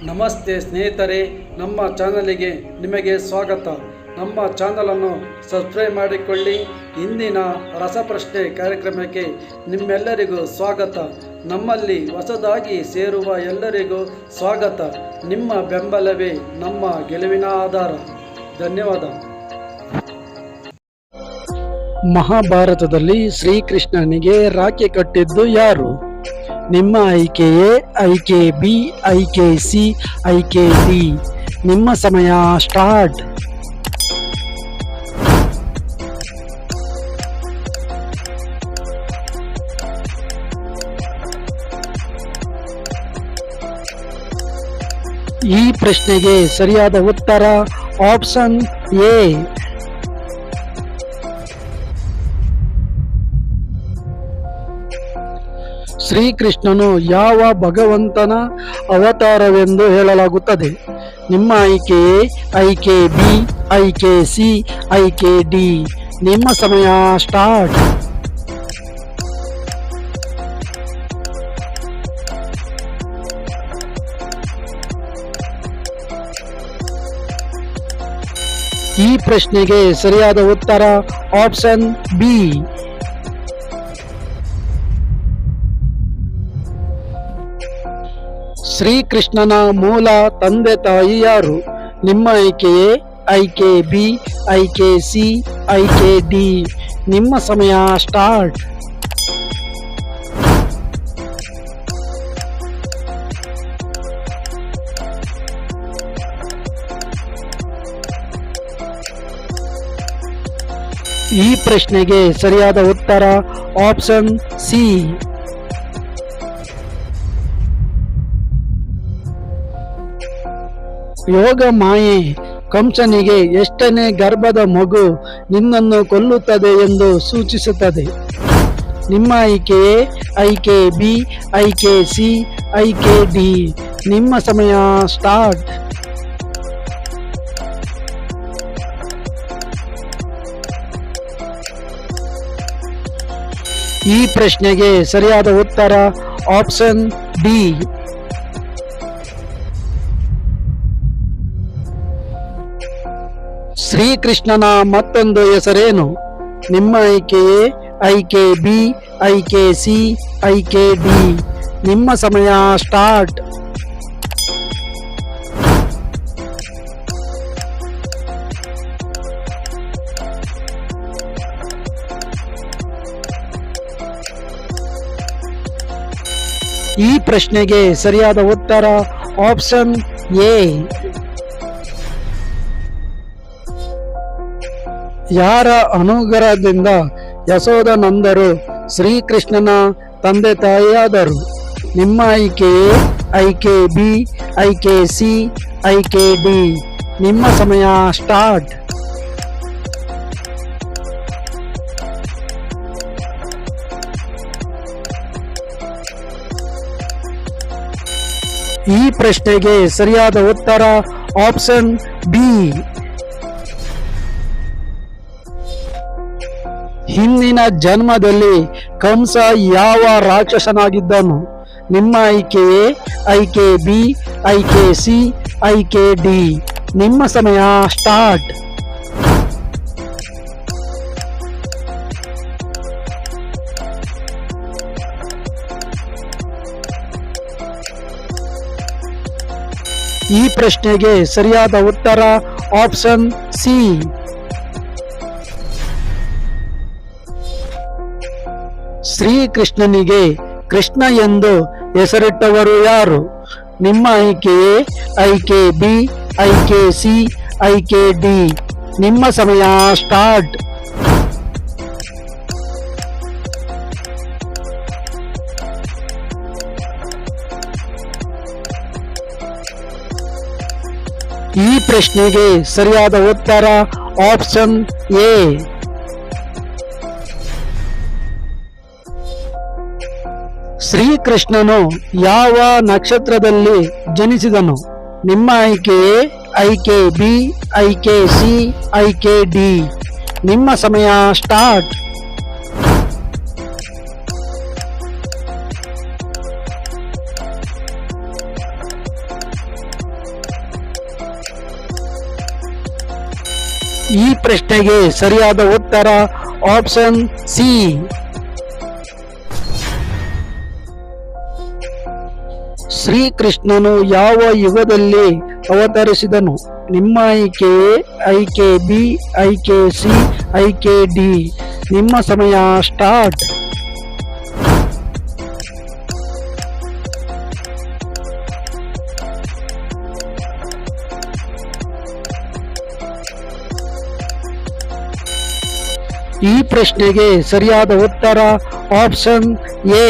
ನಮಸ್ತೆ ಸ್ನೇಹಿತರೆ, ನಮ್ಮ ಚಾನಲಿಗೆ ನಿಮಗೆ ಸ್ವಾಗತ. ನಮ್ಮ ಚಾನಲನ್ನು ಸಬ್ಸ್ಕ್ರೈಬ್ ಮಾಡಿಕೊಳ್ಳಿ. ಇಂದಿನ ರಸಪ್ರಶ್ನೆ ಕಾರ್ಯಕ್ರಮಕ್ಕೆ ನಿಮ್ಮೆಲ್ಲರಿಗೂ ಸ್ವಾಗತ. ನಮ್ಮಲ್ಲಿ ಹೊಸದಾಗಿ ಸೇರುವ ಎಲ್ಲರಿಗೂ ಸ್ವಾಗತ. ನಿಮ್ಮ ಬೆಂಬಲವೇ ನಮ್ಮ ಗೆಲುವಿನ ಆಧಾರ. ಧನ್ಯವಾದ. ಮಹಾಭಾರತದಲ್ಲಿ ಶ್ರೀಕೃಷ್ಣನಿಗೆ ರಾಖಿ ಕಟ್ಟಿದ್ದು ಯಾರು? ನಿಮ್ಮ ಆಯ್ಕೆಯೇ ಆಯ್ಕೆ ಬಿ, ಆಯ್ಕೆ ಸಿ, ಆಯ್ಕೆ ಡಿ. ನಿಮ್ಮ ಸಮಯ ಸ್ಟಾರ್ಟ್. ಈ ಪ್ರಶ್ನೆಗೆ ಸರಿಯಾದ ಉತ್ತರ ಆಪ್ಷನ್ ಎ. ಶ್ರೀಕೃಷ್ಣನು ಯಾವ ಭಗವಂತನ ಅವತಾರವೆಂದು ಹೇಳಲಾಗುತ್ತದೆ? ನಿಮ್ಮ ಆಯ್ಕೆಯೇ ಆಯ್ಕೆ ಬಿ, ಆಯ್ಕೆ ಸಿ, ಆಯ್ಕೆ ಡಿ. ನಿಮ್ಮ ಸಮಯ ಸ್ಟಾರ್ಟ್. ಈ ಪ್ರಶ್ನೆಗೆ ಸರಿಯಾದ ಉತ್ತರ ಆಪ್ಷನ್ ಬಿ. ಶ್ರೀಕೃಷ್ಣನ ಮೂಲ ತಂದೆ ತಾಯಿ ಯಾರು? ನಿಮ್ಮ ಆಯ್ಕೆಯೇ ಆಯ್ಕೆ ಬಿ, ಆಯ್ಕೆ ಸಿ, ಆಯ್ಕೆ ಡಿ. ನಿಮ್ಮ ಸಮಯ ಸ್ಟಾರ್ಟ್. ಈ ಪ್ರಶ್ನೆಗೆ ಸರಿಯಾದ ಉತ್ತರ ಆಪ್ಷನ್ ಸಿ. ಯೋಗ ಮಾಯೆ ಕಂಸನಿಗೆ ಎಷ್ಟನೇ ಗರ್ಭದ ಮಗು ನಿನ್ನನ್ನು ಕೊಲ್ಲುತ್ತದೆ ಎಂದು ಸೂಚಿಸುತ್ತದೆ? ನಿಮ್ಮ ಆಯ್ಕೆಯೇ ಆಯ್ಕೆ ಬಿ, ಆಯ್ಕೆ ಸಿ, ಆಯ್ಕೆ ಡಿ. ನಿಮ್ಮ ಸಮಯ ಸ್ಟಾರ್ಟ್. ಈ ಪ್ರಶ್ನೆಗೆ ಸರಿಯಾದ ಉತ್ತರ ಆಪ್ಷನ್ ಡಿ. ಶ್ರೀಕೃಷ್ಣನ ಮತ್ತೊಂದು ಹೆಸರೇನು? ನಿಮ್ಮ ಆಯ್ಕೆಯೇ ಆಯ್ಕೆ ಬಿ, ಆಯ್ಕೆ ಸಿ, ಆಯ್ಕೆ ಡಿ. ನಿಮ್ಮ ಸಮಯ ಸ್ಟಾರ್ಟ್. ಈ ಪ್ರಶ್ನೆಗೆ ಸರಿಯಾದ ಉತ್ತರ ಆಪ್ಷನ್ ಎ. ಯಾರ ಅನುಗ್ರಹದಿಂದ ಯಶೋಧನಂದರು ಶ್ರೀಕೃಷ್ಣನ ತಂದೆ ತಾಯಿಯಾದರು? ನಿಮ್ಮ ಆಯ್ಕೆಯೇ ಆಯ್ಕೆ ಬಿ, ಆಯ್ಕೆ ಸಿ, ಆಯ್ಕೆ ಡಿ. ನಿಮ್ಮ ಸಮಯ ಸ್ಟಾರ್ಟ್. ಈ ಪ್ರಶ್ನೆಗೆ ಸರಿಯಾದ ಉತ್ತರ ಆಪ್ಷನ್ ಬಿ. ಹಿಂದಿನ ಜನ್ಮದಲ್ಲಿ ಕಂಸ ಯಾವ ರಾಕ್ಷಸನಾಗಿದ್ದನು? ನಿಮ್ಮ ಆಯ್ಕೆಯೇ ಆಯ್ಕೆ ಬಿ, ಆಯ್ಕೆ ಸಿ, ಆಯ್ಕೆ ಡಿ. ನಿಮ್ಮ ಸಮಯ ಸ್ಟಾರ್ಟ್. ಈ ಪ್ರಶ್ನೆಗೆ ಸರಿಯಾದ ಉತ್ತರ ಆಪ್ಷನ್ ಸಿ. ಶ್ರೀಕೃಷ್ಣನಿಗೆ ಕೃಷ್ಣ ಎಂದು ಹೆಸರಿಟ್ಟವರು ಯಾರು? ನಿಮ್ಮ ಆಯ್ಕೆಯೇ ಆಯ್ಕೆ ಬಿ, ಆಯ್ಕೆ ಸಿ, ಆಯ್ಕೆ ಡಿ. ನಿಮ್ಮ ಸಮಯ ಸ್ಟಾರ್ಟ್. ಈ ಪ್ರಶ್ನೆಗೆ ಸರಿಯಾದ ಉತ್ತರ ಆಪ್ಷನ್ ಎ. ಶ್ರೀಕೃಷ್ಣನು ಯಾವ ನಕ್ಷತ್ರದಲ್ಲಿ ಜನಿಸಿದನು? ನಿಮ್ಮ ಆಯ್ಕೆಯೇ ಆಯ್ಕೆ ಬಿ, ಆಯ್ಕೆ ಸಿ, ಆಯ್ಕೆ ಡಿ. ನಿಮ್ಮ ಸಮಯ ಸ್ಟಾರ್ಟ್. ಈ ಪ್ರಶ್ನೆಗೆ ಸರಿಯಾದ ಉತ್ತರ ಆಪ್ಷನ್ ಸಿ. ಶ್ರೀಕೃಷ್ಣನು ಯಾವ ಯುಗದಲ್ಲಿ ಅವತರಿಸಿದನು? ನಿಮ್ಮ ಆಯ್ಕೆಯೇ ಆಯ್ಕೆ ಬಿ, ಆಯ್ಕೆ ಸಿ, ಆಯ್ಕೆ ಡಿ. ನಿಮ್ಮ ಸಮಯ ಸ್ಟಾರ್ಟ್. ಈ ಪ್ರಶ್ನೆಗೆ ಸರಿಯಾದ ಉತ್ತರ ಆಪ್ಷನ್ ಎ.